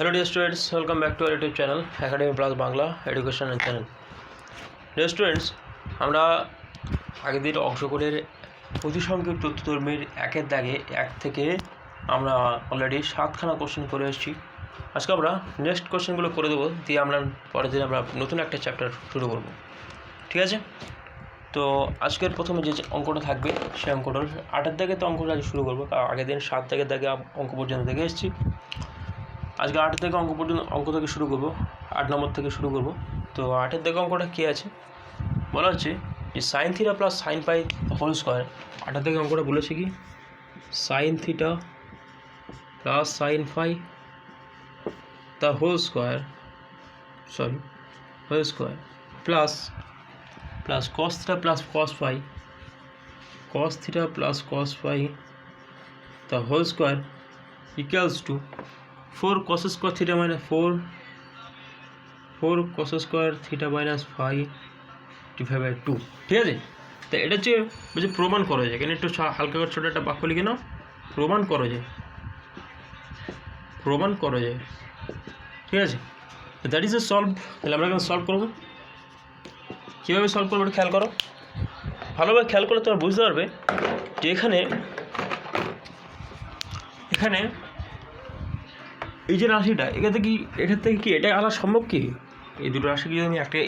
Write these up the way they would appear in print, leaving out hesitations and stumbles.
Hello dear students, welcome back to our YouTube channel Academy Plus Bangla Education and Channel. Dear students, আমরা আগের দিন অংশগ্রহণের প্রতিসংখ্যক তথ্যধর্মের একের দাগে এক থেকে আমরা অলরেডি 7খানা কোশ্চেন করে এসেছি। আজকে আমরা নেক্সট কোশ্চেনগুলো করে দেবো, দিয়ে আমরা পরের দিন আমরা নতুন একটা চ্যাপ্টার শুরু করব। ঠিক আছে, তো আজকের প্রথমে যে অঙ্কটা থাকবে সেই অঙ্কটার 8এর দাগে তো অঙ্কটা আজ শুরু করবো। আগের দিন 7 দাগের দাগে অঙ্ক পর্যন্ত দেখে এসেছি। আজকে 8 থেকে অঙ্ক থেকে শুরু করব, 8 নম্বর থেকে শুরু করব। তো 8এর থেকে অঙ্কটা কী আছে বলা হচ্ছে যে sine theta plus sine pi whole square. 8এর থেকে অঙ্কটা বলেছে কি sine theta plus sine phi the whole square plus cos theta plus cos phi the whole square equals to 4 cos square theta minus 4 cos square theta minus 5 divided by 2। ঠিক আছে, তো এটা হচ্ছে বলছে প্রমাণ করা যায়। এখানে একটু হালকা করে ছোটো একটা বাক্য লিখে নাও, প্রমাণ করা যায়। ঠিক আছে, দ্যাট ইজ এ সলভ। তাহলে আমরা এখন সলভ করবো। কীভাবে সলভ করবো এটা খেয়াল করো, ভালোভাবে খেয়াল করলে তোমরা বুঝতে পারবে যে এখানে এই যে রাশিটা এখান থেকে কি এটা আনা সম্ভব? কি এই দুটো রাশিকে যদি আমি একটা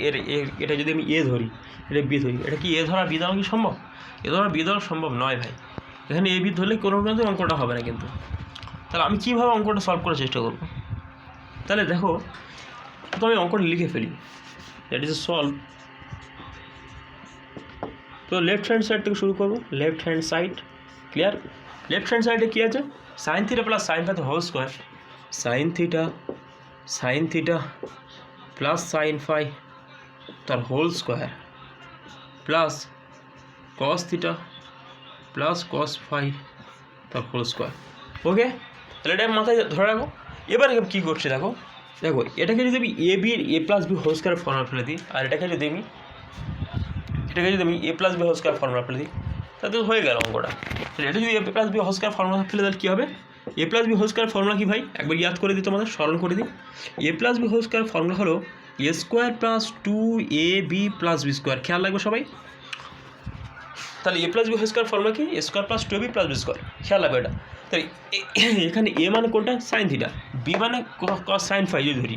এটা যদি আমি এ ধরি, এটা বি ধরি, এটা কি এ ধরা বি ধরা কি সম্ভব? এ ধরা বি ধরা সম্ভব নয় ভাই। এখানে এ বি ধরলে কোনো মতে অঙ্কটা হবে না। কিন্তু তাহলে আমি কীভাবে অঙ্কটা সলভ করার চেষ্টা করব? তাহলে দেখো, তো আমি অঙ্কটা লিখে ফেলি। That is a solve. তো লেফট হ্যান্ড সাইড থেকে শুরু করবো। Left hand side clear. Left hand সাইডে কী আছে? Sine theta plus sine phi whole square, sine theta plus sine phi তার whole square plus cos theta plus cos phi তার whole square. Okay, তাহলে এটা মাথায় ধরে রাখো। এবার কী করছি দেখো, এটাকে যদি আমি a plus b whole square formula ফেলে দিই, আর এটাকে যদি আমি a plus b whole square formula ফেলে দিই, তাতে হয়ে গেল অঙ্কটা। তাহলে এটা যদি a plus b whole square formula ফেলে তাহলে কী হবে? A plus b whole square formula কি ভাই? একবার ইয়াদ করে দিই, তোমাদের স্মরণ করে দিই। A plus b whole square formula হলো a square plus 2ab plus b square. খেয়াল রাখবে সবাই। তাহলে a plus b whole square formula কি? A square plus 2ab plus b square. খেয়াল রাখবে এটা। তাই এখানে এ মানে কোনটা? সাইন থিটা, বি মানে কস সাইন ফাই যদি ধরি,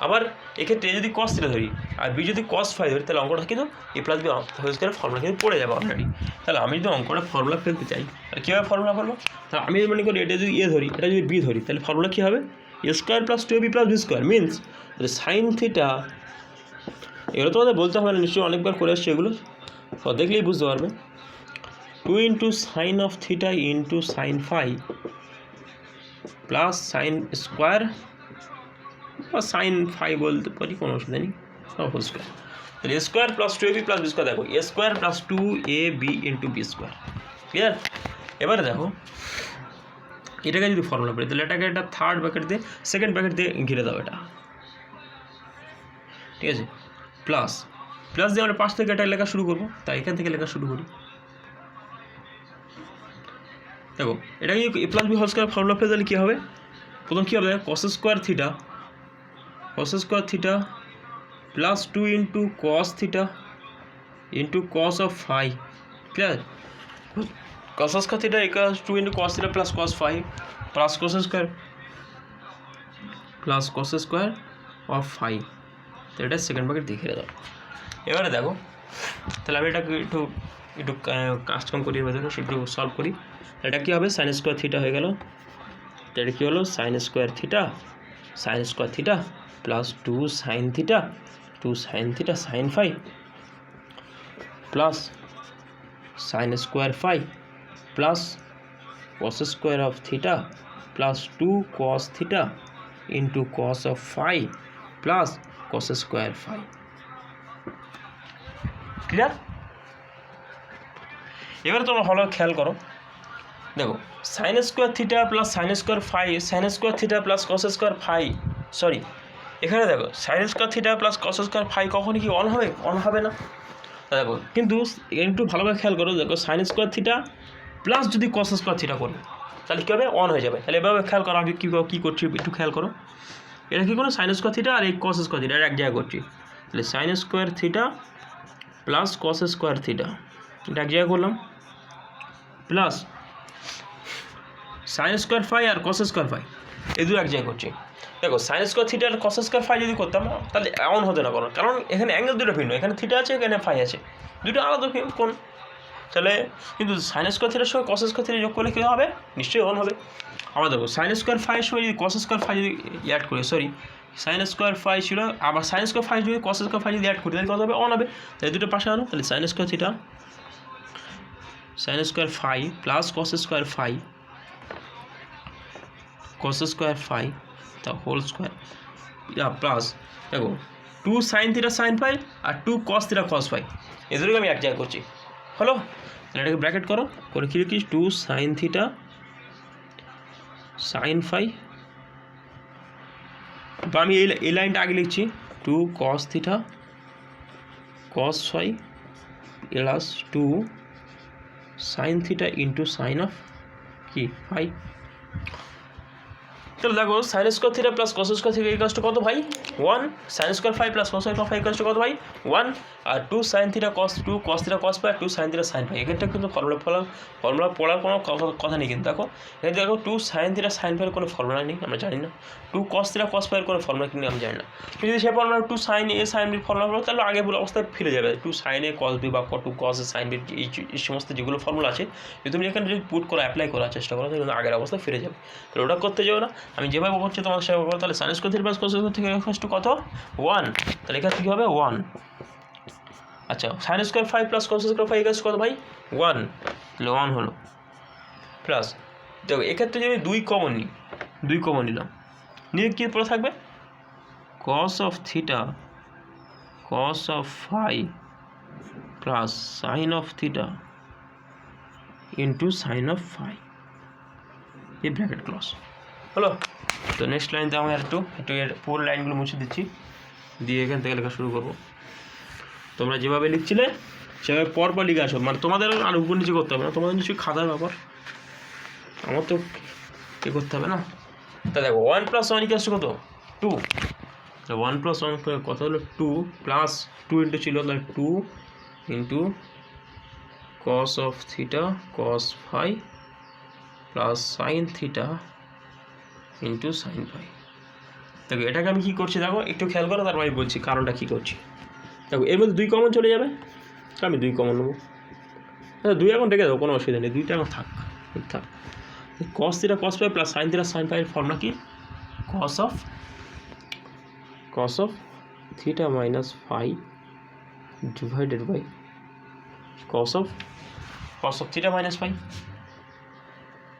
আবার এক্ষেত্রে এ যদি কস থিটা ধরি আর বি যদি কস ফাই ধরি, তাহলে অঙ্কটা কিন্তু a plus b whole square formula কিন্তু পড়ে যাবে অলরেডি। তাহলে আমি যদি অঙ্কটা ফর্মুলা ফেলতে চাই, তাহলে কীভাবে ফর্মুলা করবো? তাহলে আমি মনে করি এটা যদি এ ধরি, এটা যদি বি ধরি, তাহলে ফর্মুলা কী হবে? A square plus 2ab plus b square means sine theta. এগুলো তোমাদের বলতে হবে না, নিশ্চয়ই অনেকবার করে আসছে এগুলো, দেখলেই বুঝতে পারবে। 2 into sine of theta into sine phi plus sine square বা সাইন ফাই বলতে পারি, কোনো অসুবিধা নেই, হোল স্কোয়ার। তাহলে a square plus 2ab plus b square. দেখো a square plus 2ab into b square. Clear? এবারে দেখো এটাকে যদি ফর্মুলা পড়ি, তাহলে এটাকে একটা থার্ড ব্র্যাকেট দিয়ে সেকেন্ড ব্র্যাকেট দিয়ে ঘিরে দাও এটা। ঠিক আছে, প্লাস দিয়ে আমরা 5 থেকে এটা লেখা শুরু করবো। তাই এখান থেকে লেখা শুরু করি। দেখো এটাকে a plus b whole square formula পেয়ে তাহলে কী হবে? প্রথম কী হবে? Cos square theta plus 2 into cos theta into cos of phi. Clear? Cos square theta equals 2 into cos theta plus cos phi plus cos square of phi. তো এটা second bracket দেখে দাও। এবারে দেখো, তাহলে আমি এটাকে একটু কাজ কম করি, এবার দেখো একটু সলভ করি। এটা কী হবে? সাইন স্কোয়ার থিটা হয়ে গেল। এটা কী হলো? Sine square theta plus 2 sine theta sine phi plus sine square phi plus cos square of theta plus 2 cos theta into cos of phi plus cos square phi. Clear? এবারে তোমরা ভালো খেয়াল করো। দেখো sine square theta plus sine square theta plus cos square phi, sorry এখানে দেখো sine square theta plus cos square phi কখনই কি অন হবে? অন হবে না। দেখো কিন্তু একটু ভালোভাবে খেয়াল করো। দেখো সাইন স্কোয়ার থিটা প্লাস যদি কস স্কোয়ার থিটা করি, তাহলে কী হবে? অন হয়ে যাবে। তাহলে এভাবে খেয়াল করো আমি কী করছি, একটু খেয়াল করো। এটা কি কোনো সাইন স্কোয়ার থিটা আর এই কস স্কোয়ার থিটা এক জায়গায় করছি, তাহলে sine square theta plus cos square theta এটা এক জায়গায় করলাম, প্লাস সাইন স্কোয়ার ফাই আর কস স্কোয়ার ফাই এই দু এক জায়গায় করছি। দেখো সাইন স্কোয়ার থিটা আর কস স্কোয়ার ফাই যদি করতাম তাহলে এমন হতো না কোনো, কারণ এখানে অ্যাঙ্গেল দুটো ভিন্ন, এখানে থিটা আছে এখানে ফাই আছে, দুটো আলাদা কোণ, তাহলে কিন্তু সাইন স্কোয়ার থিটার সঙ্গে কস স্কোয়ার থিটা যোগ করলে কী হবে, নিশ্চয়ই অন হবে। আবার দেখো সাইন স্কোয়ার ফাইয়ের সময় যদি কস স্কোয়ার ফাই যদি অ্যাড করি, সরি সাইন স্কোয়ার ফাই ছিল, আবার সাইন স্কোয়ার ফাই যদি কস স্কোয়ার ফাই যদি অ্যাড করি তাহলে কত হবে, অন হবে। তাহলে দুটো পাশে আনো, তাহলে sine square theta sine square phi plus cos square phi cos square phi তা হোল স্কোয়ার প্লাস দেখো 2 সাইন থিটা সাইন ফাই আর 2 কস থিটা কস ফাই এদেরকে আমি এক জায়গায় করছি, হলো। এটাকে ব্র্যাকেট করো, করে কি লিখিস 2 সাইন থিটা সাইন ফাই, বা আমি এই লাইনটা আগে লিখছি 2 cos theta cos phi plus 2 sine theta into sine of কি ফাই। তাহলে দেখো sine square theta plus cos square theta equals to কত ভাই 1, sine square phi plus cos square phi equals to কত ভাই 1, আর 2 sine theta cos 2 cos theta cos phi 2 sine theta sine phi. এক্ষেত্রে কিন্তু ফর্মুলা পড়ার কোনো কথা নেই কিন্তু দেখো এখানে দেখো 2 সাইন থিটা সাইন ফাইয়ের কোনো ফর্মুলা নেই, আমরা জানি না। 2 কস থিটা কস ফাইয়ের কোনো ফর্মুলা কিন্তু আমি জানি না। যদি সে ফর্মুলা 2 সাইন এ সাইন বির ফর্মুলা হলো তাহলে আগে বলে অবস্থায় ফিরে যাবে, 2 সাইন এ কস বি বা 2 কস এ সাইন বির এই সমস্ত যেগুলো ফর্মুলা আছে যদি তুমি এখানে যদি পুট করে অ্যাপ্লাই করার চেষ্টা করো তাহলে আগের অবস্থায় ফিরে যাবে। তাহলে ওটা করতে যাও না, আমি যেভাবে করছি তোমার সেভাবে করো। তাহলে sine square theta plus cos square theta equals to কত 1, তাহলে এখানে কী হবে 1। আচ্ছা sine square phi plus cos square phi equals কত ভাই 1, তাহলে 1 হলো, প্লাস দেখো এক্ষেত্রে যদি 2 কমন নিই, 2 কমন নিলাম, নিয়ে কী পড়ে থাকবে cos of theta cos of phi plus sine of theta into sine of phi, এই ব্র্যাকেট ক্লজ হলো। তো নেক্সট লাইনতে আমি একটু এর পুরো লাইনগুলো মুছে দিচ্ছি, দিয়ে এখান থেকে লেখা শুরু করবো। তোমরা যেভাবে লিখছিলে সেভাবে পরপর লিখে আসো, মানে তোমাদের আর উপর নিচে করতে হবে না, তোমাদের নিশ্চয়ই খাতার ব্যাপার, আমার তো এ করতে হবে না। তা দেখো 1 + 1 ইকুয়ালস টু কত 2, 1 + 1 কত হলো 2 প্লাস 2 ইন্টু ছিল তাহলে 2 into cos of theta cos phi plus sine theta into sine phi. দেখো এটাকে আমি কী করছি দেখো একটু খেয়াল করো, তারপর আমি বলছি কারণটা কী করছি। দেখো এর মধ্যে 2 কমন চলে যাবে, আমি 2 কমন নেবো, 2 এখন রেখে দেবো, কোনো অসুবিধা নেই, 2টা এখন থাক। Cos theta cos phi plus sine theta sine ফাইয়ের ফর্মুলা কি cos of theta minus phi divided by cos of theta minus phi,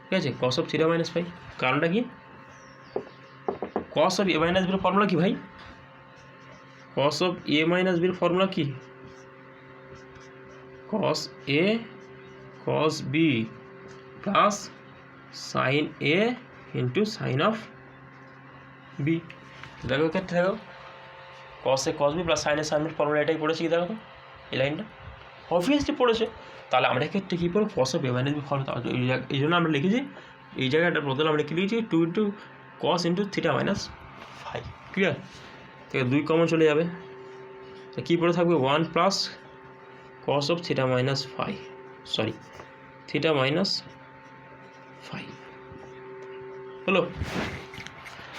ঠিক আছে, cos of theta minus phi. কারণটা কি কস অফ এ মাইনাস বির ফর্মুলা কি ভাই, cos of A minus বির ফর্মুলা কি cos a cos b plus sine a into sine of b. দেখো ক্ষেত্রে দেখো cos a cos b plus sine A sign বির ফর্মুলা এটাই পড়েছি, দেখো তো এই লাইনটা অবভিয়াসলি পড়েছে। তাহলে আমরা এক্ষেত্রে কী করবো cos of A minus B formula, এই জন্য আমরা লিখেছি এই জায়গাটা বদলে আমরা কি লিখেছি 2 into cos into theta minus phi, clear. থেকে 2 কমন চলে যাবে, তো কী পড়ে থাকবে 1 plus cos of theta minus phi, sorry theta minus phi হলো।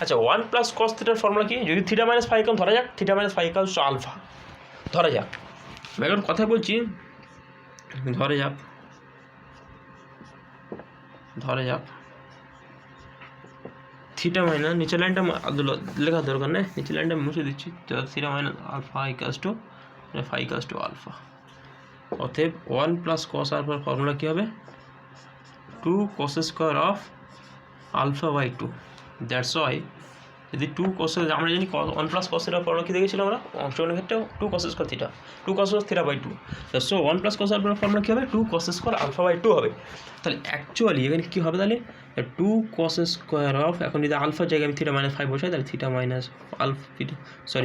আচ্ছা 1 প্লাস কস থিটার ফর্মুলা কি, যদি থিটা মাইনাস ফাই কেমন ধরা যাক, theta minus phi equals to alpha ধরা যাক, আমি এখন কথা বলছি, ধরে যাক থিটা মাইনাস নিচের লাইনটা লেখার দরকার নেই, নিচের লাইনটা মুছে দিচ্ছি, theta minus alpha equals to phi equals to alpha. অতএব 1 প্লাস কস আলফার ফর্মুলা কী হবে 2 cos square of alpha by 2, that's why যদি 2 cos, আমরা জানি 1 প্লাস কস এর ফর্মুলা কী দেখেছিলাম আমরা অংশগ্রহণের ক্ষেত্রে 2 cos square theta 2 cos theta by 2, so 1 plus cos আলফার ফর্মুলা কী হবে 2 cos স্কোয়ার আলফা বাই 2 হবে। তাহলে অ্যাকচুয়ালি এখানে কী হবে তাহলে 2 cos স্কোয়ার অফ, এখন যদি আলফার জায়গায় আমি থিটা মাইনাস ফাইভ বসাই তাহলে theta minus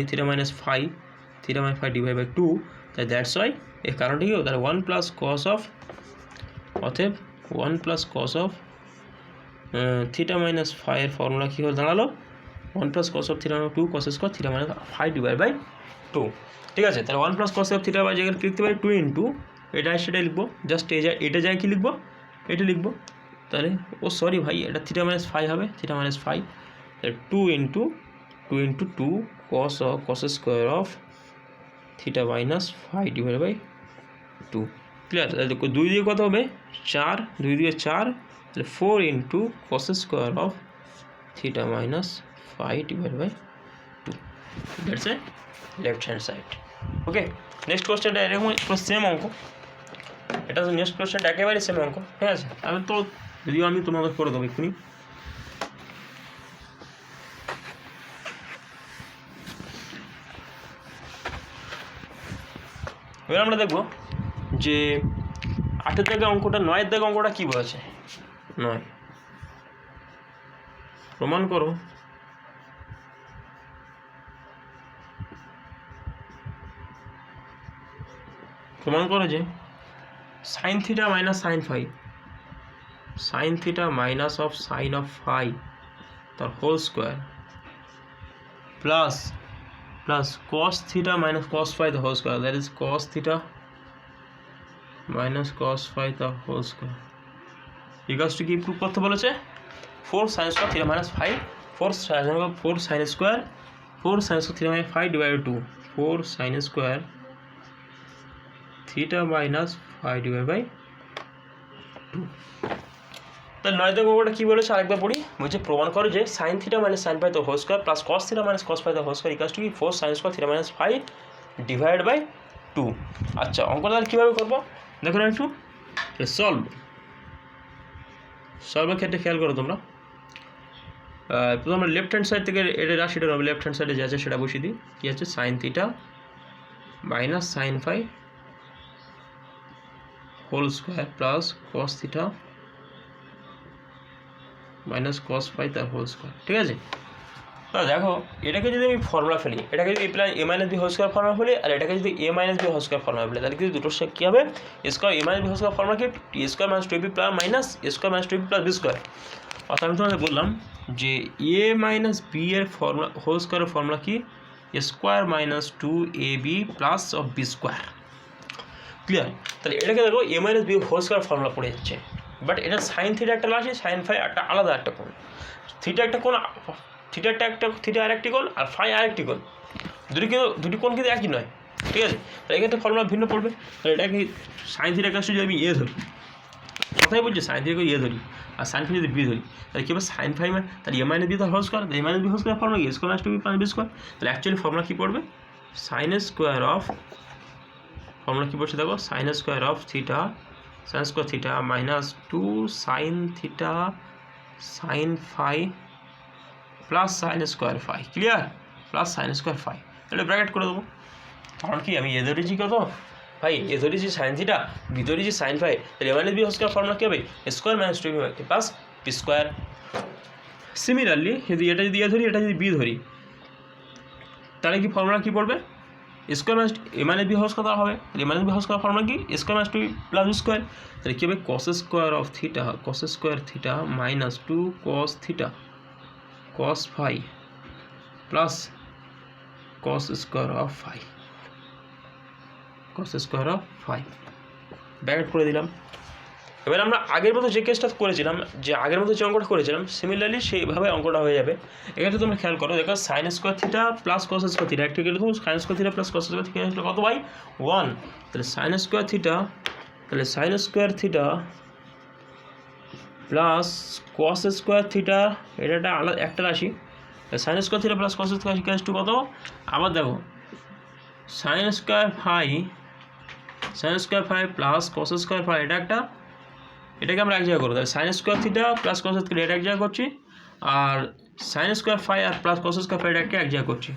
theta minus five divide by 2, তাই দ্যাটস ওয়াই এর কারণটা কী হবে তাহলে 1 প্লাস কস অফ, অতএব 1 plus cos of theta minus ফাইভের ফর্মুলা কী হয়ে দাঁড়ালো 1 plus cos of theta 2 cos square theta minus 5 divide by 2, ঠিক আছে। তাহলে 1 plus cos of theta by জায়গায় লিখতে পারি 2 ইন্টু এটা সেটাই লিখবো, জাস্ট এটা যায় কি লিখবো, এটা লিখবো। তাহলে সরি ভাই, এটা থিটা মাইনাস 5 হবে, থিটা মাইনাস 5, তাহলে 2 into 2 cos square of theta minus 5 divide by 2, clear. তাহলে দেখো 2 দিয়ে কত হবে 4, 2 দিয়ে 4, তাহলে 4 into cos square of theta minus 5 divide by 2, that's a left hand side. Okay, next কোয়েশ্চেনটা এরকম সেম অঙ্ক, এটা নেক্সট কোয়েশ্চেনটা একেবারে সেম অঙ্ক, ঠিক আছে। আমি তো যদিও আমি তোমাদের করে দেবো এক্ষুনি। এবার আমরা দেখবো যে 8-এর দাগে অঙ্কটা, 9-এর দাগে অঙ্কটা কী বলেছে। 9 প্রমাণ করো যে sine theta minus sine phi, sine theta minus of sine of phi তার whole square plus cos theta minus cos phi the whole square, that is cos theta minus cos phi the whole square equals to কি prove করতে বলেছে 4 sine square theta minus 5, 4 sine square theta minus 5 divided 2, 4 sine square theta minus 5 divide by 2। তাহলে 9 দাগে অঙ্কটা কী বলেছে আরেকবার পড়ি, বলছে প্রমাণ করো যে sine theta minus sine phi the whole square plus cos theta minus cos phi the whole square equals to কি 4 sine square theta minus 5 divide by 2। আচ্ছা, অঙ্কটা তাহলে কীভাবে করবো দেখো না একটু, সলভের ক্ষেত্রে খেয়াল করো তোমরা। প্রথমে আমরা লেফট হ্যান্ড সাইড থেকে এটা রাশিটা হবে, লেফট হ্যান্ড সাইডে যা আছে সেটা বসিয়ে দিই। কী আছে sine theta minus sine phi whole square plus cos theta minus cos phi তার হোল স্কোয়ার, ঠিক আছে। তা দেখো এটাকে যদি আমি ফর্মুলা ফেলি, এটাকে যদি a minus b whole square formula ফেলি, আর এটাকে যদি a minus b whole square formula ফেলি, তাহলে কিন্তু দুটোর সাথে কী হবে square a minus b whole square formula কি টি square minus two b plus minus a square minus two b plus b square. অর্থাৎ আমি তোমাদের বললাম যে এ মাইনাস বি এর ফর্মুলা হোল স্কোয়ারের ফর্মুলা কি square minus 2ab plus of B square, clear. তাহলে এটাকে দেখো a minus b whole square formula পড়ে যাচ্ছে, বাট এটা সাইন থিটা একটা রাশি, সাইন ফাই একটা আলাদা একটা কোণ, থিটা একটা কোণ, থিটা আরেকটি কোণ আর ফাই আরেকটি কোণ, দুটি কোণ কিন্তু একই নয়, ঠিক আছে। তাহলে এক্ষেত্রে ফর্মুলা ভিন্ন পড়বে। তাহলে এটাকে সাইন থিটার কাছে যদি আমি এ ধরি, কথাই বলছি সাইন থিটাকে এ ধরি আর সাইন ফাই যদি বি ধরি, তাহলে কী হবে সাইন ফাই তাহলে এ মাইনাস বি তার whole square, a minus b whole square formula কি square minus two b plus b square. তাহলে অ্যাকচুয়ালি ফর্মুলা কী পড়বে সাইন স্কোয়ার অফ, ফর্মুলা কী পড়ছে দেখো sine square of theta sine square theta minus 2 sine theta sine phi plus sine square phi, clear, plus sine square phi. তাহলে bracket করে দেবো, কারণ কি আমি এ ধরেছি কত ভাই, এ ধরেছি সাইন থিটা, বি ধরেছি সাইন ফাই, তাহলে a minus b whole square formula কী হবে square minus two b plus b square. Similarly যদি এটা যদি এ ধরি, এটা যদি বি ধরি, তাহলে কি ফর্মুলা কী পড়বে square minus a minus b whole square হবে, a minus b whole square formula কি square minus two plus b square. তাহলে কী হবে cos square of theta minus 2 cos theta cos phi plus cos square of phi, bracket করে দিলাম। এবার আমরা আগের মতো যে কেসটা করেছিলাম, যে আগের মতো যে অঙ্কটা করেছিলাম, সিমিলারলি সেইভাবে অঙ্কটা হয়ে যাবে। এক্ষেত্রে তোমরা খেয়াল করো, দেখো sine square theta plus cos square theta, একটা গেলে sine square theta plus cos square theta কত ভাই 1, তাহলে sine square theta plus cos square theta, এটা একটা আলাদা একটা রাশি, sine square theta plus cos square theta to কত, আবার দেখো sine square phi plus cos square phi, এটা একটা, এটাকে আমরা এক জায়গায় করবো, তাহলে sine square theta plus cos square এটা এক জায়গায় করছি, আর সাইন স্কোয়ার ফাই আর প্লাস কস স্কোয়ার ফাই এটাকে এক জায়গায় করছি,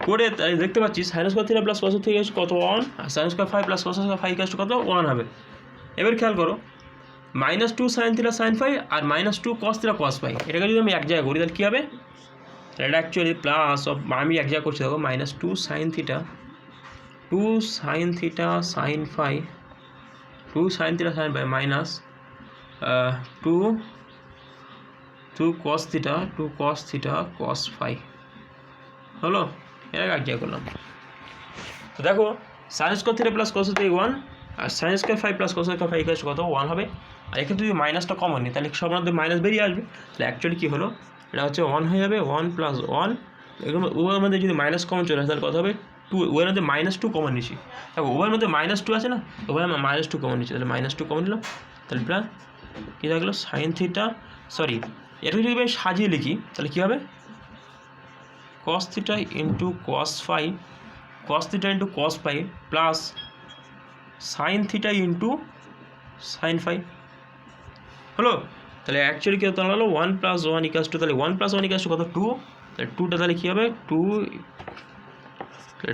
করে দেখতে পাচ্ছি sine square theta plus cos theta কত 1, আর sine square phi plus cos square phi কত 1 হবে। এবার খেয়াল করো -2 সাইন থিটা সাইন ফাই আর -2 কস থিটা কস ফাই, এটাকে যদি আমি এক জায়গায় করি তাহলে কী হবে, এটা অ্যাকচুয়ালি প্লাস অফ, আমি এক জায়গায় করছি দেখো -2 sine theta sine phi minus 2 2 cos theta cos phi হলো। এর আগে আজ্ঞা করলাম। তো দেখো sin square theta plus cos theta 1 আর sin square phi plus cos square phi equal to কত 1 হবে। আর এখানে যদি মাইনাসটা কমন নিই তাহলে সব মধ্যে মাইনাস বেরিয়ে আসবে। তাহলে অ্যাকচুয়ালি কী হলো, এটা হচ্ছে 1 হয়ে যাবে, 1 প্লাস 1 এরকম। উভয়ের মধ্যে যদি মাইনাস কমন চলে আসে তাহলে কত হবে 2, উভয়ের মধ্যে -2 কমন নিচ্ছি। দেখো উভয়ের মধ্যে -2 আছে না, উভয়ের -2 কমন নিচ্ছি, তাহলে -2 কমন নিলাম। তাহলে প্রায় কী থাকলো সাইন থিটা, সরি এটা যদি আমি সাজিয়ে লিখি তাহলে কী হবে cos theta into cos phi, cos theta into cos phi plus sine theta into sign phi হলো। তাহলে অ্যাকচুয়ালি কী হতে হলো 1 প্লাস 1 ইকাস টু, তাহলে 1 প্লাস 1 ইকাস টু কত 2, তাহলে 2টা তাহলে কী হবে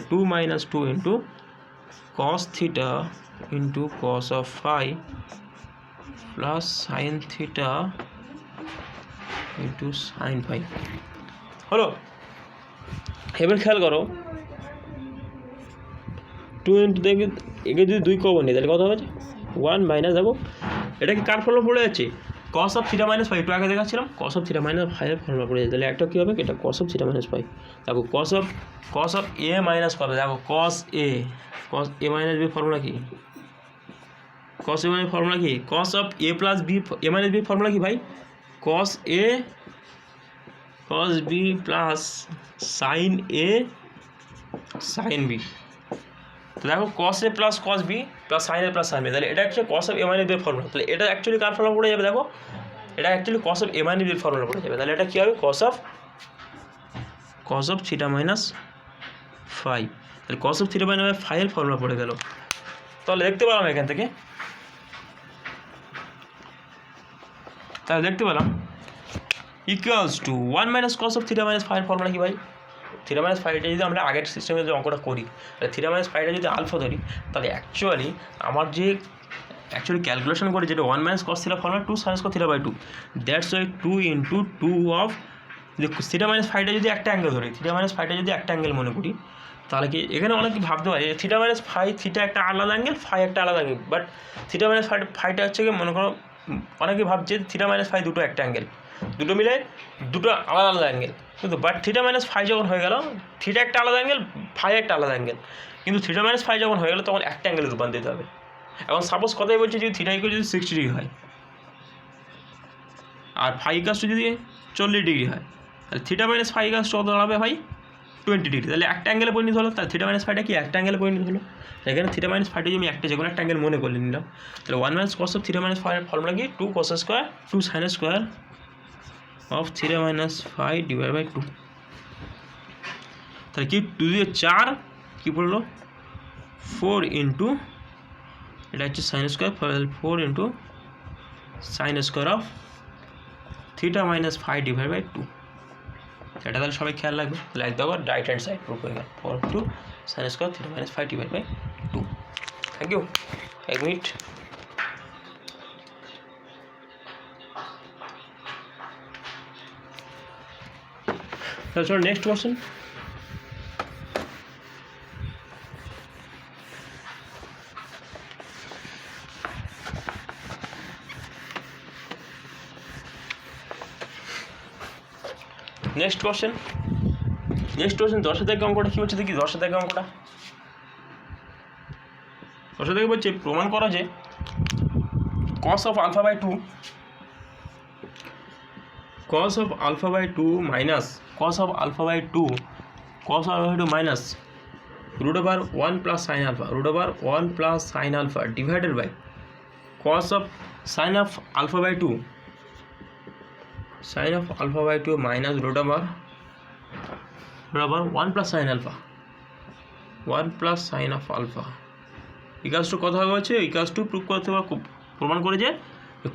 2 minus 2 into cos theta into cos of phi plus sine theta into sign phi হলো। এবার খেয়াল করো 2 ইন্টু দেখে একে যদি 2 কমন নিই তাহলে কত হবে 1 মাইনাস, দেখো এটা কি কার ফর্মুলা পড়ে যাচ্ছে cos of theta minus phi, একটু আগে দেখাচ্ছিলাম cos of theta minus phi এর ফর্মুলা পড়ে যাচ্ছে। তাহলে একটা কী হবে এটা cos of theta minus phi, দেখো cos অফ a মাইনাস কত, দেখো cos a minus b formula কি, cos a মাইনাস ফর্মুলা কি cos of a plus b, a minus b formula কি ভাই cos b plus sine a sine b। তো দেখো cos a plus cos b plus sine a plus sign b, তাহলে এটা হচ্ছে cos of a minus b এর formula. তাহলে এটা অ্যাকচুয়ালি কার ফর্মুলা পড়ে যাবে, দেখো এটা actually cos of a minus b এর ফর্মুলা পড়ে যাবে। তাহলে এটা কী হবে cos of theta minus phi, তাহলে cos of theta minus phi এর ফর্মুলা পড়ে গেল। তাহলে দেখতে পেলাম এখান থেকে, তাহলে দেখতে পেলাম equals to 1 minus cos of theta minus phi এর ফর্মুলা কি ভাই, থিটা মাইনাস ফাইটা যদি আমরা আগের সিস্টেমে যদি অঙ্কটা করি তাহলে থিটা মাইনাস ফাইটা যদি আলফা ধরি তাহলে অ্যাকচুয়ালি আমার যে ক্যালকুলেশন করি যেটা 1 minus cos theta formula 2 sin square theta by 2, that's why 2 into 2 of theta minus ফাইটা যদি একটা অ্যাঙ্গেল ধরি, থিটা মাইনাস ফাইটা যদি একটা অ্যাঙ্গেল মনে করি তাহলে কি এখানে অনেক কি ভাবতে পারে থিটা মাইনাস ফাই, থিটা একটা আলাদা অ্যাঙ্গেল, ফাই একটা আলাদা অ্যাঙ্গেল, বাট থিটা মাইনাস ফাইটা হচ্ছে কি মনে করো অনেকে ভাবছে থিটা মাইনাস ফাই দুটো একটা অ্যাঙ্গেল, দুটো মিলে দুটো আলাদা আলাদা অ্যাঙ্গেল, কিন্তু বাট থিটা মাইনাস ফাই যখন হয়ে গেল থিটা একটা আলাদা অ্যাঙ্গেল, ফাই একটা আলাদা অ্যাঙ্গেল, কিন্তু থিটা মাইনাস ফাই যখন হয়ে গেল তখন একটা অ্যাঙ্গেলে রূপান্তরিত হবে। এখন সাপোজ কথাই বলছি যদি থিটা ইকুয়াল যদি 60 ডিগ্রি হয় আর ফাই ইকুয়াল যদি 40 ডিগ্রি হয় তাহলে থিটা মাইনাস ফাই ইকুয়াল কত দাঁড়াবে ভাই 20 ডিগ্রি, তাহলে একটা অ্যাঙ্গেলে পরিণত হলো। তাহলে থিটা মাইনাস ফাইটা কি একটা অ্যাঙ্গেলে পরিণত হলো, এখানে থিটা মাইনাস ফাইটা যদি আমি একটা যে কোনো একটা অ্যাঙ্গেল মনে করে নিলাম তাহলে 1 minus cos of theta minus phi formula কি 2 cos square 2 sin square of theta minus phi divide by 2, তাহলে কি 2 দিয়ে 4 কী পড়লো 4 ইন্টু এটা হচ্ছে sine square 4 into sine square of theta minus phi divide by 2, এটা তাহলে সবাই খেয়াল রাখবে। তাহলে একদম রাইট হ্যান্ড সাইড প্রুফ হয়ে গেল 4 into sine square theta minus phi divide by 2। Thank 1 minute. তাহলে চলো নেক্সট কোশ্চেন। নেক্সট কোশ্চেন 10 থেকে অঙ্কটা কী হচ্ছে দেখি 10 থেকে অঙ্কটা 10 থেকে বলছে প্রমাণ করা যে cos of alpha by 2 minus cos of alpha by 2 minus root over 1 plus sine alpha divided by cos of sine of alpha by 2 minus root over 1 plus sine of alpha equals to কথা হচ্ছে ইকাস to prove করতে প্রমাণ করে যে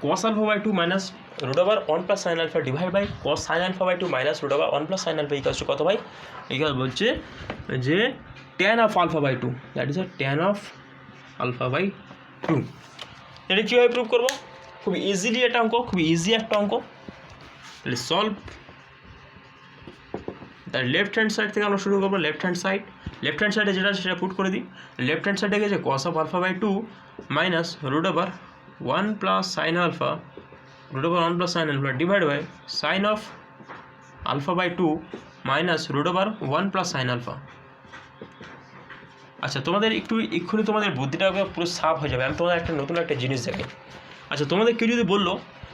cos alpha by 2 minus root over 1 plus sine alpha divide by cos sine alpha by 2 minus root over 1 plus sine alpha equals to কত ভাই equals বলছে যে tan of alpha by 2, that is tan of alpha by 2। এটা কীভাবে prove করবো, খুব easily একটা অঙ্ক, খুব ইজি একটা অঙ্ক। তাহলে সলভ তার লেফট হ্যান্ড সাইড থেকে আমরা শুরু করবো। লেফট হ্যান্ড সাইডে যেটা সেটা পুট করে দিই। লেফট হ্যান্ড সাইডে গেছে cos of alpha by 2 minus root over 1 plus sine alpha root over 1 plus sine alpha divide by sine of alpha by 2 minus root over 1 plus sine alpha. আচ্ছা তোমাদের এক্ষুনি তোমাদের বুদ্ধিটা পুরো সাফ হয়ে যাবে। আমি তোমাদের একটা নতুন একটা জিনিস দেখাই। আচ্ছা তোমাদের কেউ যদি বললো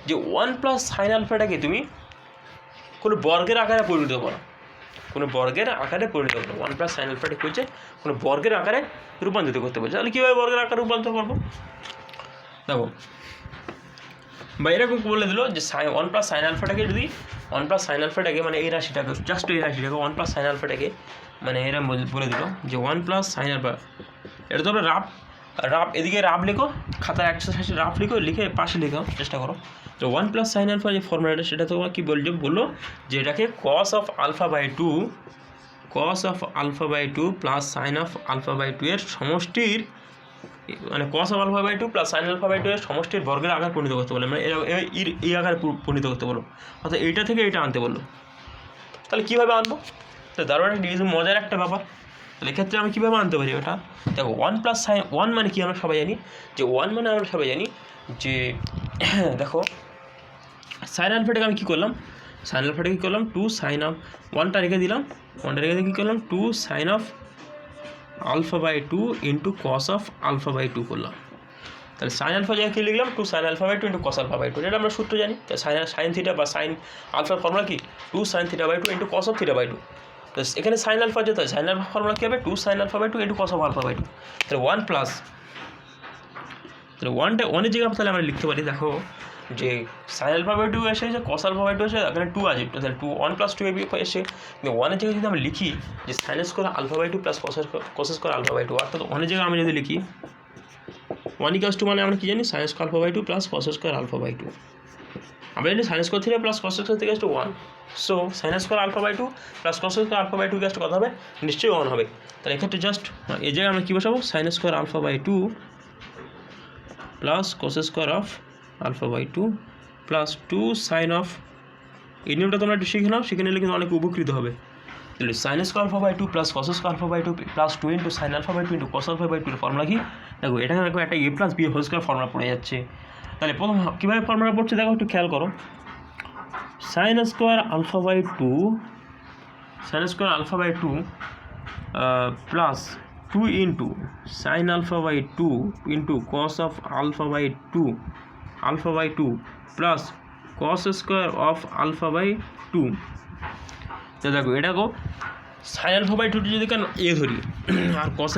যে 1 প্লাস সাইন আলফাটাকে তুমি কোনো বর্গের আকারে পরিণত করো, কোনো বর্গের আকারে পরিণত করো, 1 প্লাস সাইন আলফাটাকে বলছে কোনো বর্গের আকারে রূপান্তরিত করতে বলছে, তাহলে কীভাবে বর্গের আকারে রূপান্তর করবো? দেখো বা এরকম বলে দিল যে 1 প্লাস সাইন আলফাটাকে যদি 1 প্লাস সাইন আলফাটাকে মানে এই রাশিটাকে জাস্ট এই রাশিটাকে 1 প্লাস সাইন আলফাটাকে মানে এরা বলে দিল যে 1 প্লাস সাইন আলফা, এটা তো আমরা রাফ এদিকে রাফ লিখো, খাতায় একসাথে রাফ লিখো, লিখে পাশে লেখাও চেষ্টা করো। তো 1 প্লাস সাইন আলফা যে ফর্মুলাটা সেটা তোমার কী বললো যে এটাকে cos of alpha by 2 plus sine of alpha by 2 এর সমষ্টির মানে cos of alpha by 2 plus sine alpha by 2 এর সমষ্টির বর্গের আকার পরিণত করতে বলে, মানে এই আকারে পরিণত করতে বলো, অর্থাৎ এইটা থেকে এটা আনতে বললো। তাহলে কীভাবে আনবো? তো দারুণ একটা মজার একটা ব্যাপার। তাহলে এক্ষেত্রে আমি কীভাবে আনতে পারি ওটা? দেখো 1 প্লাস সাইন 1 মানে কি আমরা সবাই জানি যে 1 মানে আমরা সবাই জানি যে দেখো সাইন আলফাটাকে আমি কী করলাম, সাইন আলফাটাকে কী করলাম 2 সাইন অফ 1টা রেখে দিলাম, 1টা রেখে দিয়ে কী করলাম 2 sine of alpha by 2 into cos of alpha by 2 করলাম। তাহলে সাইন আলফা জায়গায় কী লিখলাম 2 sine alpha by 2 into cos alpha by 2, এটা আমরা সূত্র জানি। তো সাইন থিটা বা সাইন আলফার ফর্মুলা কি 2 sine theta by 2 into cos of theta by 2। তো এখানে সাইন আলফা যেতে হয়, সাইন আলফা ফর্মুলা কী হবে 2 sine alpha by 2 into cos of alpha by 2। তাহলে 1 প্লাস, তাহলে 1-এর জায়গায় তাহলে আমরা লিখতে পারি দেখো যে সাইন আলফা বাই 2 এসে যে কস আলফা বাই 2 এসে এখানে 2 আছে, তাহলে 1 প্লাস 2 এসে কিন্তু 1-এর জায়গায় যদি আমরা লিখি যে sine square alpha by 2 plus cos square alpha by 2, অর্থাৎ 1-এর জায়গায় আমি যদি লিখি 1 ইকুয়ালস টু মানে আমরা কী জানি sine square alpha by 2 plus cos square alpha by 2, আমরা জানি sine square theta plus cos square theta equals to 1। So sine square alpha by 2 plus cos square alpha by 2 equals to কত হবে? নিশ্চয়ই 1 হবে। তাহলে এক্ষেত্রে জাস্ট এই জায়গায় আমরা কী বসাবো sine square alpha by 2 plus cos square of alpha by 2 plus 2 sine of, এই নিয়মটা তোমরা একটু শিখে নাও, শিখে নিলে কিন্তু অনেক উপকৃত হবে। তাহলে sine square alpha by 2 plus cos square alpha by 2 plus 2 into sine alpha by 2 into cos alpha by 2 এর ফর্মুলা কি? দেখো এটা দেখো একটা a plus b whole square formula পড়ে যাচ্ছে। তাহলে প্রথম কীভাবে ফর্মুলা পড়ছে দেখো একটু খেয়াল করো, sine square alpha by 2 plus 2 into sine alpha by 2 into cos of alpha by 2 plus cos square of alpha by 2। তো দেখো এটা গো সাইন আলফা বাই 2টা যদি কেন এ ধরি আর কস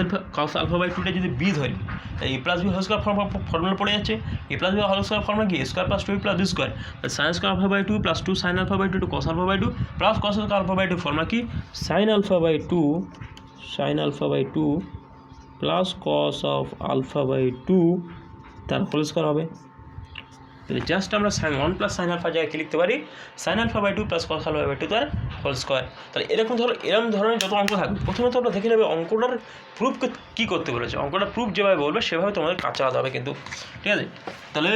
আলফা বাই 2টা যদি বি ধরি, তাই a plus b whole square formula পড়ে যাচ্ছে। A plus b whole square formula কি square plus 2 plus b square, sine square alpha by 2 plus 2 sine alpha by 2 two cos alpha by 2 plus cos alpha by 2 formula কি sine alpha by 2 plus cos of alpha by 2 তার whole square হবে। তাহলে just আমরা 1 plus sine alpha জায়গায় কী লিখতে পারি sine alpha by 2 plus cos alpha by 2 তার হোল স্কোয়ার। তাহলে এরকম ধরনের যত অঙ্ক থাকবে প্রথমে তো আমরা দেখে নেবে অঙ্কটার প্রুফ কী করতে বলেছে, অঙ্কটার প্রুফ যেভাবে বলবে সেভাবে তোমাদের কাজ চালাতে হবে কিন্তু, ঠিক আছে? তাহলে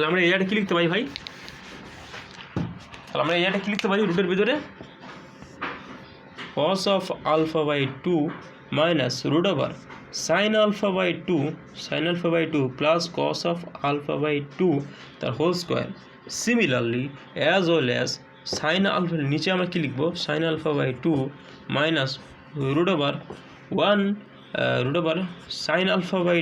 আমরা এই জায়গাটা কী লিখতে পারি ভাই, তাহলে আমরা এই জায়গাটা কী লিখতে পারি রুটের ভিতরে cos of alpha by 2 minus root over sin alpha by 2 plus cos of alpha by 2 the whole square. Similarly as well as sin alpha নিচে আমরা কি লিখব sin alpha by 2 minus root over sin alpha by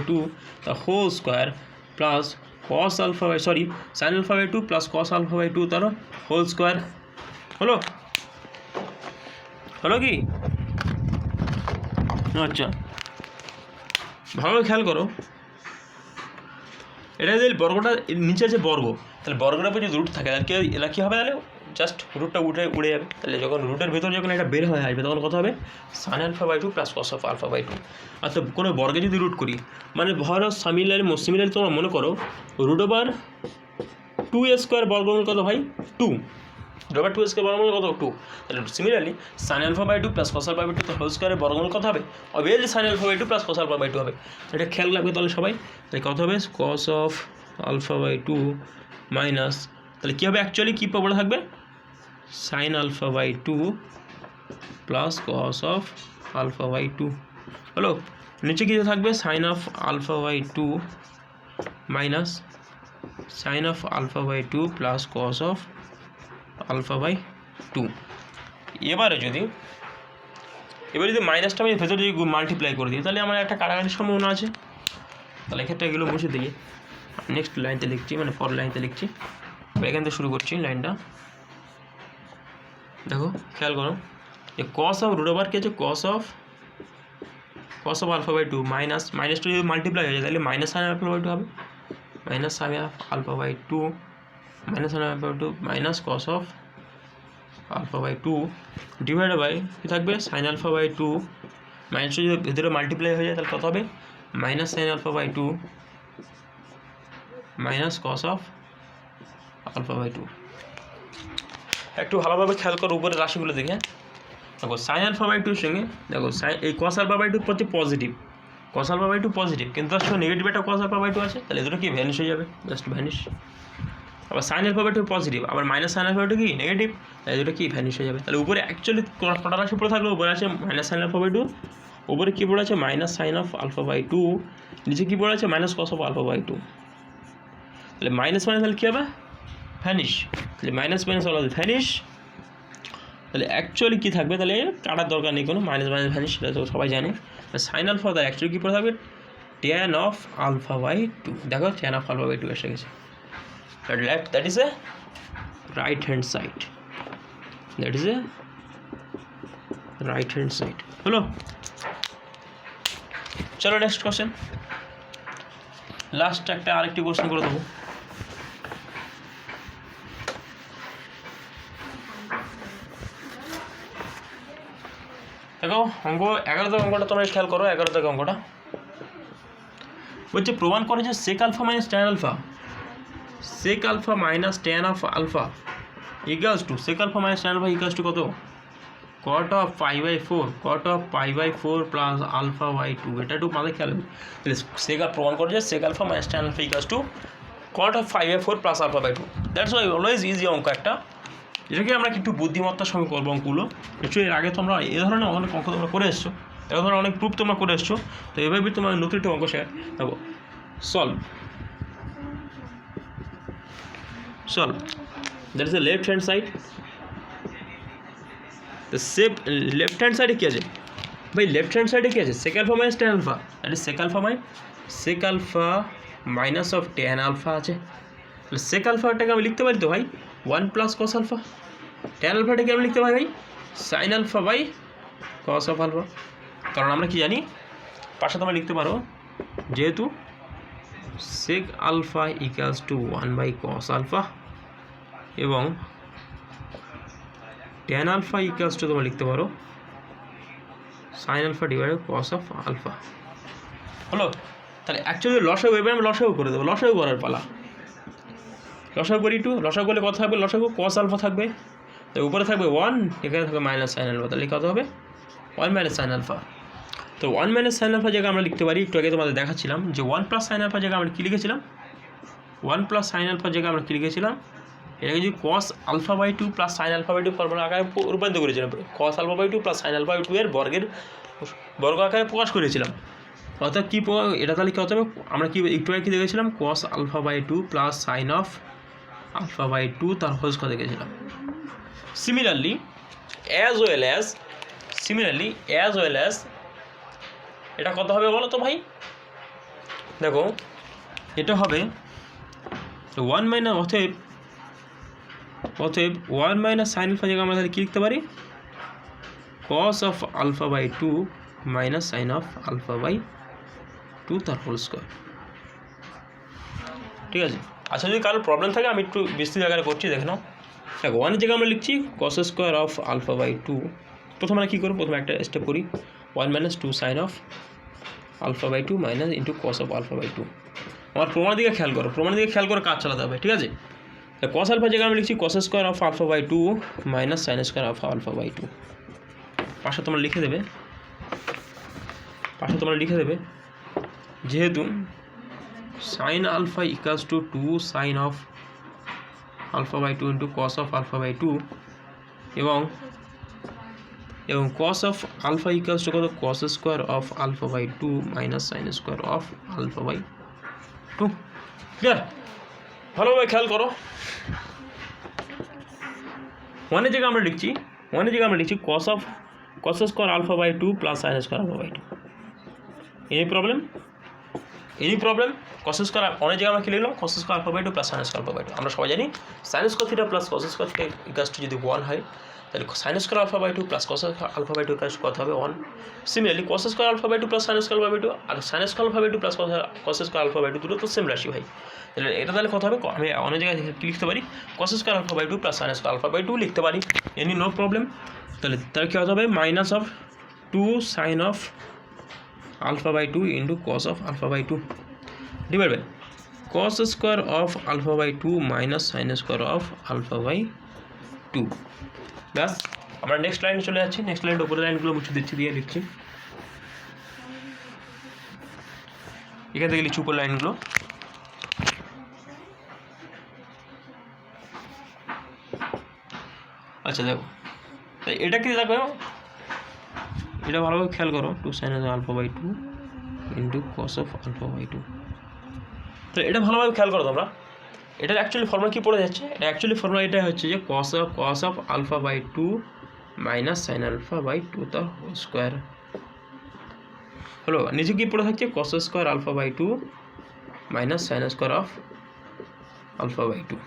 2 the whole square plus cos alpha by sin alpha by 2 plus cos alpha by 2 তার whole square হলো কি? আচ্ছা ভালো খেয়াল করো, এটা যদি বর্গটা নিচে আছে বর্গ, তাহলে বর্গটার উপর যদি রুট থাকে তাহলে এরা কী হবে, তাহলে জাস্ট রুটটা উড়ে যাবে। তাহলে যখন রুটের ভেতর যখন এটা বের হয়ে আসবে তখন কত হবে sine alpha by 2 plus cos of alpha by 2। অর্থাৎ কোনো বর্গে যদি রুট করি মানে ধরো সিমিলারলি তোমরা মনে করো রুট ওভার 2 স্কোয়ার বর্গমূল কত ভাই 2, রুট ওভার 2 স্কোয়ার বর্গমূল কত 2। তাহলে similarly sine alpha by 2 plus cos alpha by 2 তো হোল স্কোয়ারের বর্গমূল কত হবে, obviously sine alpha by 2 plus cos alpha by 2 হবে। এটা খেয়াল রাখবে তাহলে সবাই। তাহলে কত হবে cos of alpha by 2 minus, তাহলে কী হবে অ্যাকচুয়ালি কী পড়ে থাকবে sine alpha by 2 plus cos of alpha by 2 হলো। নিচে কী থাকবে sine of alpha by 2 minus sine of alpha by two plus cos of alpha by two. এবারে যদি মাইনাসটা আমি ভেতরে যদি মাল্টিপ্লাই করে দিই তাহলে আমার একটা কাটাকাটির সম্ভাবনা আছে। তাহলে এক্ষেত্রে এগুলো মুছে দিয়ে নেক্সট লাইনতে লিখছি, মানে পরের লাইনতে লিখছি। এখান থেকে শুরু করছি লাইনটা। দেখো খেয়াল করো যে কস অফ রুট ওভার কি আছে, cos of alpha by two মাইনাসটা যদি মাল্টিপ্লাই হয়ে যায় তাহলে minus sine alpha by two হবে, minus sine alpha by two minus sine alpha by two minus cos of alpha by two divided by কী থাকবে সাইন আলফা বাই টু, মাইনাসটা যদি ভেতরে মাল্টিপ্লাই হয়ে যায় তাহলে কত হবে minus sine alpha by two minus cos of alpha by two. একটু ভালোভাবে খেয়াল করো উপরে রাশিগুলো দেখে। দেখো সাইন আলফা বাই টুর সঙ্গে দেখো এই কস আলফা বাই টু প্রতি positive, cos alpha by two positive, কিন্তু তার সঙ্গে নেগেটিভ একটা কস আলফা বাই টু আছে, তাহলে এগুলো কি ভ্যানিশ হয়ে যাবে, জাস্ট ভ্যানিশ। আবার sine alpha by two positive, আবার minus sine alpha by two কি নেগেটিভ, তাহলে এগুলো কি ভ্যানিশ হয়ে যাবে। তাহলে উপরে অ্যাকচুয়ালি কটা রাশি পড়ে থাকলে উপরে আছে minus sine alpha by two, উপরে কী পড়ে আছে minus sine of alpha by two, নিচে কী পড়ে আছে minus cos of alpha by two. তাহলে মাইনাস মাইনাস তাহলে কী হবে ভ্যানিশ, তাহলে মাইনাস মাইনাস হলো ভ্যানিশ। তাহলে অ্যাকচুয়ালি কী থাকবে, তাহলে কাটার দরকার নেই কোনো, মাইনাস মাইনাস ভ্যানিশ, সেটা তো সবাই জানে। সাইন আলফা তার অ্যাকচুয়ালি কী পড়ে থাকবে tan of alpha by two. দেখো tan of alpha by two এসে গেছে, that is a right hand side, that is a right hand side. হলো, চলো নেক্সট কোশ্চেন, লাস্ট একটা আরেকটি কোশ্চেন করে দেবো। দেখো অঙ্ক 11 অঙ্কটা তোমরা খেয়াল করো। 11 অঙ্কটা বলছে প্রমাণ করে যে sec alpha minus tan alpha, sec alpha minus tan of alpha equals to sec alpha minus tan alpha equals to কত cot of pi by four, cot of pi by four plus alpha by two. এটা একটু মাথায় খেয়াল হবে। তাহলে সেক প্রমাণ করে যে sec alpha minus tan alpha equals to cot of pi by four plus alpha by two. That's why always easy অঙ্ক একটা, এটাকে আমরা একটু বুদ্ধিমত্তার সঙ্গে করবো অঙ্কগুলো। অ্যাকচুয়ালি এর আগে তোমরা এ ধরনের অনেক অঙ্ক তোমরা করে এসছো, এ ধরনের অনেক প্রুফ তোমরা করে এসছো, তো এভাবে তোমার নতুন একটা অঙ্ক শেয়ার দেখো solve that is the left hand side. তো লেফট হ্যান্ড সাইডে কী আছে ভাই, লেফট হ্যান্ড সাইডে কী আছে sec alpha minus tan alpha, that is sec alpha minus of tan alpha আছে। তাহলে সেক আলফাটাকে আমি লিখতে পারি তো ভাই 1 প্লাস কস আলফা, ট্যান আলফাটাকে আমি লিখতে পারি ভাই sine alpha by cos of alpha. কারণ আমরা কি জানি পাশে তোমরা লিখতে পারো যেহেতু sec alpha equals to 1 by cos alpha এবং ট্যান আলফা ইকুয়ালস টু তোমরা লিখতে পারো sine alpha divided cos of alpha. হলো, তাহলে অ্যাকচুয়ালি লসাগু, এবার আমি লসাগু করে দেবো, লসাগু করার পালা। লসাগু করি একটু, লসাগু করলে কত থাকবে, লসাগু কস আলফা থাকবে, তো উপরে থাকবে 1, এখানে থাকবে মাইনাস সাইন আলফা, তাহলে কত হবে 1 মাইনাস সাইন আলফা। তো 1 মাইনাস সাইন আলফা জায়গায় আমরা লিখতে পারি, একটু আগে তোমাদের দেখাচ্ছিলাম যে 1 প্লাস সাইন আলফা জায়গায় আমরা কী লিখেছিলাম, 1 প্লাস সাইন আলফা জায়গায় আমরা কী লিখেছিলাম, এটাকে যদি cos alpha by two plus sine alpha by two formula আকারে রূপান্তর করেছিলাম, cos alpha by two plus sine alpha by two এর বর্গ আকারে প্রকাশ করেছিলাম। অর্থাৎ কী এটা তাহলে কী হতে হবে, আমরা কি একটু আগে কী দেখেছিলাম cos alpha by two plus sine of alpha by two তার হোল স্কয়ার দেখেছিলাম। সিমিলারলি অ্যাজ ওয়েল অ্যাজ এটা কত হবে বলো তো ভাই, দেখো এটা হবে 1 মাইনাস, অতএব 1 মাইনাস সাইন আলফা জায়গায় আমরা তাহলে কী লিখতে পারি cos of alpha by two minus sine of alpha by two তার হোল স্কয়ার। ঠিক আছে, আচ্ছা যদি কারোর প্রবলেম থাকে আমি একটু বিস্তৃত আকারে করছি, দেখে নাও। দেখো 1 জায়গায় আমরা লিখছি cos square of alpha by two. প্রথমে আমরা কী করবো, প্রথমে একটা স্টেপ করি 1 minus 2 sine of alpha by two minus into cos of alpha by two. আমার প্রমাণের দিকে খেয়াল করো, কাজ চালাতে হবে। ঠিক আছে, কস আলফা জায়গায় আমি লিখছি cos square of alpha by two minus sine square of alpha by two. পাশে তোমরা লিখে দেবে যেহেতু sine alpha equals to 2 sine of alpha by two into cos of alpha by two এবং cos of alpha equals to কত cos square of alpha by two minus sine square of alpha by 2 clear ভালোভাবে খেয়াল করো ওয়ানের জায়গায় আমরা লিখছি cos square alpha by 2 plus sine square alpha by 2 any problem cos square অনেক জায়গায় আমরা কি লিখলাম cos square alpha by 2 plus sine square alpha by 2 আমরা সবাই জানি sine square theta plus cos square theta equal to যদি 1 হয় তাহলে sine square alpha by 2 plus cos alpha by 2 equal to কত হবে 1 similarly cos square alpha by 2 plus sine square alpha by 2 R sine square alpha by 2 plus cos square alpha by 2 দুটো তো same রাশি ভাই তাহলে এটা তাহলে কত হবে আমি অনেক জায়গায় লিখতে পারি cos square alpha by 2 plus sine square alpha by 2 লিখতে পারি এনি নো প্রবলেম তাহলে তার কি হবে minus of 2 sine of alpha by 2 into cos of alpha by 2 divided by cos square of alpha by 2 minus sin square of alpha by 2 ব্যাস আমরা next লাইনে চলে যাচ্ছি নেক্সট লাইনের উপরে লাইনগুলো মুছে দিচ্ছি দিয়ে লিখছি এখান থেকে লিখছি উপর লাইনগুলো আচ্ছা দেখো এটা কি দেখো এটা ভালোভাবে খেয়াল করো 2 sin alpha by 2 into cos of alpha by 2 তো এটা ভালোভাবে খেয়াল করো তোমরা এটার অ্যাকচুয়ালি ফর্মুলা কি পড়ে যাচ্ছে এটা অ্যাকচুয়ালি ফর্মুলা এটা হচ্ছে যে cos of alpha by 2 minus sin alpha by 2 the whole square হলো নিচে কি পড়ে থাকছে cos square alpha by 2 minus sin square of alpha by 2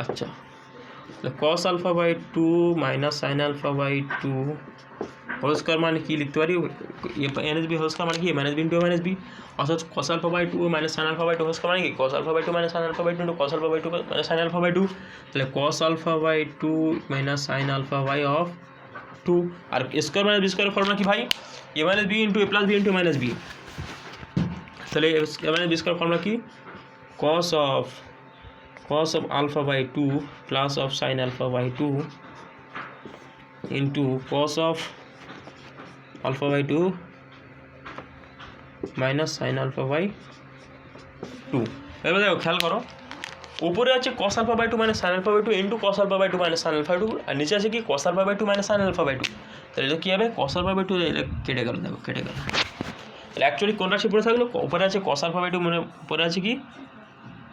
আচ্ছা cos alpha by 2 minus sin alpha by 2 whole square মানে কি লিখতে পারি এনএস বি হোল স্কোয়ার মানে কি minus B into minus B অর্থাৎ cos alpha by 2 minus sin alpha by 2 whole square মানে কি cos alpha by 2 minus sin alpha by 2 into cos alpha by 2 minus sin alpha by 2 তাহলে cos alpha by 2 minus sin alpha by of 2 আর square minus B square formula কি ভাই a minus B into a plus B into minus B তাহলে a minus B square formula কি cos of alpha by 2 plus of sin alpha by 2 into cos of alpha by 2 minus sin alpha by 2 এবার দেখো খেয়াল করো উপরে আছে cos alpha by 2 minus sin alpha by 2 into cos alpha by 2 minus sin alpha by 2 আর নিচে আছে কি cos alpha by 2 minus sin alpha by 2 তাহলে এটা কি হবে cos alpha by 2 এটা কেটে গেল দেখো কেটে গেল তাহলে অ্যাকচুয়ালি কোন রাশি পড়ে থাকলো উপরে আছে cos alpha by 2 মানে উপরে আছে কি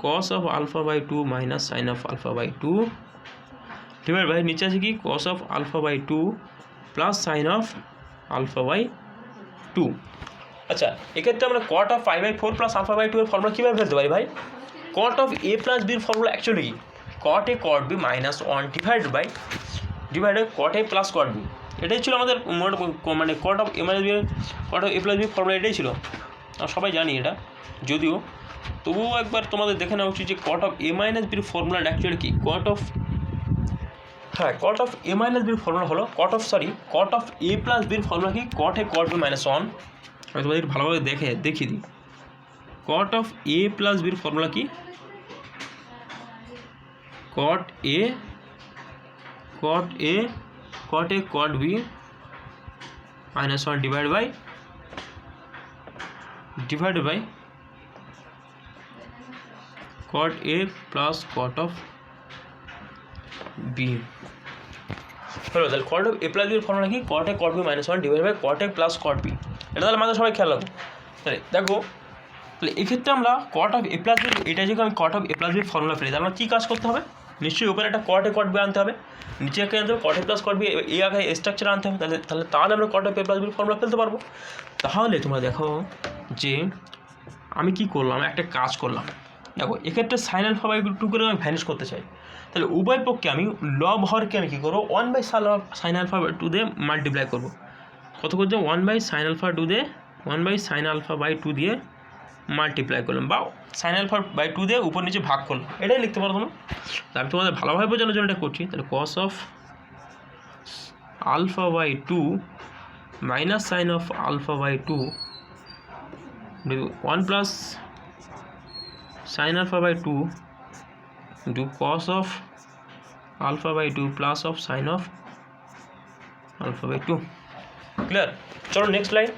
cos of alpha by 2 minus sin of alpha by 2 divide by নিচে আছে কি cos of alpha by 2 plus sin of alpha by 2 আচ্ছা এক্ষেত্রে আমরা cot of pi by 4 plus alpha by 2 এর ফর্মুলা কীভাবে ফেলতে পারি ভাই cot of a plus b এর ফর্মুলা অ্যাকচুয়ালি কি cot a cot b minus 1 divided by cot a plus cot b এটাই ছিল আমাদের মানে cot of a minus b cot of a plus b formula এটাই ছিল আমরা সবাই জানি এটা যদিও তবুও একবার তোমাদের দেখে নেওয়া উচিত যে cot of a minus b এর ফর্মুলা অ্যাকচুয়ালি কি cot of a minus b এর ফর্মুলা হলো cot of a plus b এর ফর্মুলা কি cot a cot b minus 1 আমি তোমাদের ভালোভাবে দেখিয়ে দিই cot of a plus b এর ফর্মুলা কি cot a cot b minus 1 divided by cot a plus cot of b হলো তাহলে cot of a plus b এর ফর্মুলা কি cot a cot b minus 1 divided by cot a plus cot b এটা তাহলে আমাদের সবাই খেয়াল রাখো তাহলে দেখো তাহলে এক্ষেত্রে আমরা cot of a plus b এটা যদি আমি cot of a plus b এর ফর্মুলা ফেলি তাহলে আমার কী কাজ করতে হবে নিশ্চয়ই উপরে একটা cot a cot b আনতে হবে নিচে একটা আনতে হবে cot a plus cot b এই আগে স্ট্রাকচার আনতে হবে তাহলে আমরা cot of a plus b এর ফর্মুলা ফেলতে পারবো তাহলে তোমরা দেখো যে আমি কি করলাম একটা কাজ করলাম দেখো এক্ষেত্রে sin alpha by 2 করে আমি ভ্যানিশ করতে চাই তাহলে উভয় পক্ষে আমি লব হরকে আমি কী করবো 1/sin alpha by 2 দিয়ে মাল্টিপ্লাই করবো কত করছে 1/sin alpha 2 দিয়ে 1/sin alpha by 2 দিয়ে মাল্টিপ্লাই করলাম বা sin alpha by 2 দিয়ে উপর নিচে ভাগ করলাম এটাই লিখতে পারো তোমরা আমি তোমাদের ভালোভাবে বোঝানোর জন্য এটা করছি তাহলে cos of alpha by 2 minus sin of alpha by 2 1 plus sin alpha by 2 into cos of alpha by 2 plus of sin of alpha by 2 clear চলো নেক্সট লাইন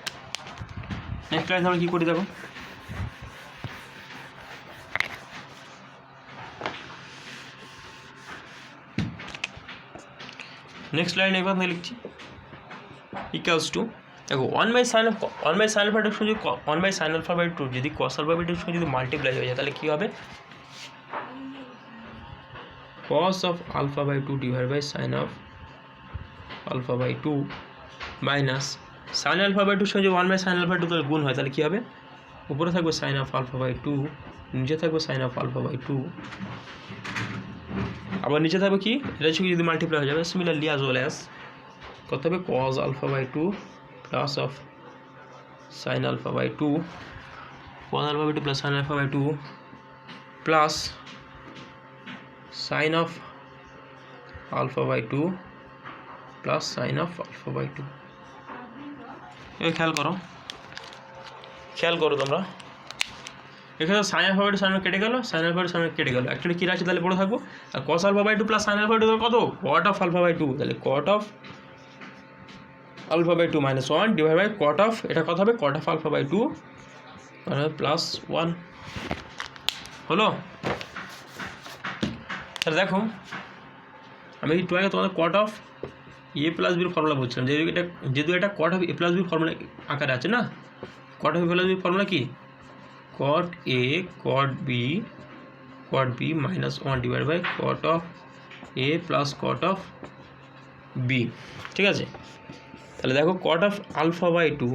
আমরা কি করি দেখো নেক্সট লাইন একবার লিখছি ইকুয়ালস টু দেখো 1/sin alpha 2 1/sin alpha/2 যদি cos alpha/2 সঙ্গে যদি মাল্টিপ্লাই হয়ে যায় তাহলে কী হবে? cos of alpha/2 divided by sin of alpha/2 minus sin alpha/2 সঙ্গে যদি 1/sin alpha/2 তাহলে গুণ হয় তাহলে কী হবে? উপরে থাকবে sin of alpha/2, নিচে থাকবে sin of alpha/2, আবার নিচে থাকবে কি এটা সঙ্গে যদি মাল্টিপ্লাই হয়ে যাবে সিমিলারলি অ্যাজ ওয়েল অ্যাজ কত হবে? cos alpha/2 plus of sin alpha/2 cos alpha/2 plus sin alpha/2 plus sin of alpha/2 plus sin of alpha/2। এই খেয়াল করো তোমরা এখানে sin alpha/2 sin কেটে গেল, sin alpha/2 sin কেটে গেল, অ্যাকচুয়ালি কী রাশি তাহলে পড়ে থাকবো? আর cos alpha/2 plus sin alpha/2 কত? cot of alpha/2, তাহলে cot of alpha/2 minus 1 divided by cot of এটা কত হবে? cot of alpha/2 প্লাস 1 হলো। তাহলে দেখো আমি একটু আগে তোমাদের cot of a প্লাস বির ফর্মুলা বলছিলাম, যেহেতু এটা cot of a প্লাস বির ফর্মুলা আকারে আছে না, cot of a প্লাস বির ফর্মুলা কি? cot a cot b minus 1 divided by cot of a plus cot of b, ঠিক আছে? তাহলে দেখো cot of alpha/2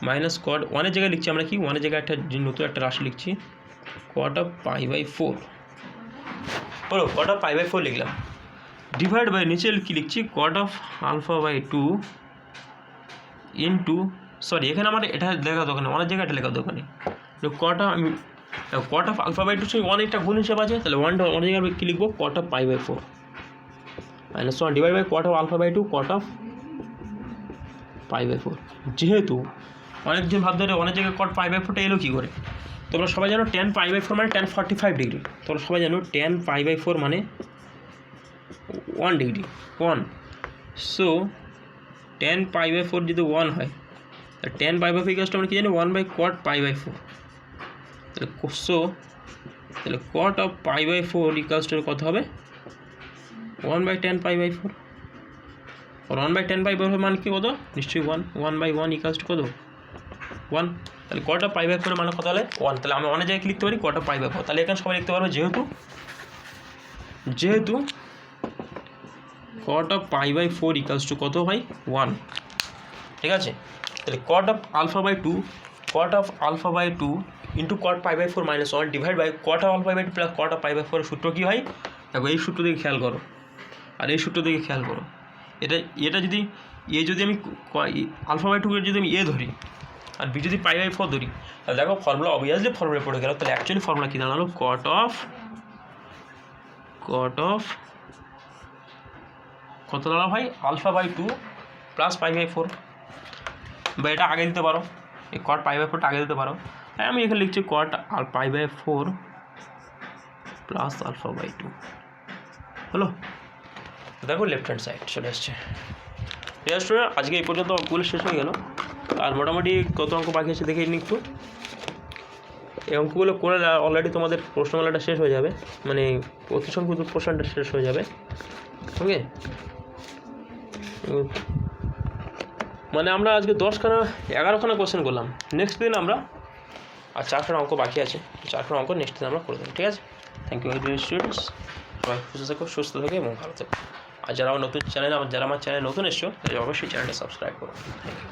minus cot 1 জায়গায় লিখছি আমরা কি 1 জায়গায় একটা নতুন একটা রাশি লিখছি cot of π/4 বলো cot of π/4 লিখলাম ডিভাইড বাই নিচে কি লিখছি cot of alpha/2 into sorry এখানে আমার এটা লেখা দোকানে 1 জায়গায় এটা লেখা দোকানে cot of alpha/2 সঙ্গে 1 একটা গুণ হিসাব আছে, তাহলে 1 জায়গায় কি লিখবো? cot of π/4 minus 1 divide by cot of alpha/2 cot of π/4। যেহেতু অনেকজন ভাবতে পারে অনেক জায়গায় cot π/4টা এলো কী করে? তোমরা সবাই জানো tan π/4 মানে tan 45 ডিগ্রি, তোমরা সবাই জানো tan π/4 মানে 1 ডিগ্রি 1, সো tan π/4 যদি 1 হয় তাহলে tan π/4 ইকুয়ালস টু আমরা কি জানি 1/cot π/4, তাহলে cot of π/4 ইকুয়ালস টু কত হবে? 1/tan π/4 আর 1/tan π/4 মানে কি কত? নিশ্চয়ই 1/1 ইকুয়ালস টু কত? 1, তাহলে cot of π/4 মানে কত হলে 1, তাহলে আমি অনেক জায়গায় লিখতে পারি cot of π/4, তাহলে এখানে সবাই লিখতে পারবে যেহেতু cot of π/4 ইকুয়ালস টু কত ভাই? 1, ঠিক আছে? তাহলে cot of alpha/2 into cot π/4 minus 1 divide by cot of alpha/2 plus cot of π/4 সূত্র কী হয়? দেখো এই সূত্র দিকে খেয়াল করো আর এই সূত্র দিকে খেয়াল করো, এটা যদি আমি alpha/2 যদি আমি এ ধরি আর বি যদি π/4 ধরি তাহলে দেখো ফর্মুলা অবভিয়াসলি ফর্মুলা পড়ে গেল, তাহলে অ্যাকচুয়ালি ফর্মুলা কী দাঁড়ালো? cot of কত দাঁড়ালো ভাই? alpha/2 প্লাস π/4, বা এটা আগে দিতে পারো, এই cot π/4টা আগে দিতে পারো, তাই আমি এখানে লিখছি cot π/4 প্লাস alpha/2 হলো। দেখো লেফট হ্যান্ড সাইড চলে আসছে। ঠিক আছে স্টুডেন্ট, আজকে এই পর্যন্ত অঙ্কগুলো শেষ হয়ে গেল, আর মোটামুটি কত অঙ্ক বাকি আছে দেখে নিই একটু। এই অঙ্কগুলো করে অলরেডি তোমাদের প্রশ্নমালাটা শেষ হয়ে যাবে, মানে প্রতিসংখ্যক প্রশ্নটা শেষ হয়ে যাবে। ওকে, মানে আমরা আজকে 11খানা কোশ্চেন করলাম, নেক্সট দিন আমরা আর 4খানা অঙ্ক বাকি আছে, 4খানা অঙ্ক নেক্সট দিন আমরা করে দেবো। ঠিক আছে, থ্যাংক ইউ স্টুডেন্টস, সবাই সুস্থ থাকো এবং ভালো থাকো। আর যারা আমার চ্যানেলে আমার চ্যানেলে নতুন এসছো তাহলে অবশ্যই চ্যানেলটা সাবস্ক্রাইব করো। Thank you.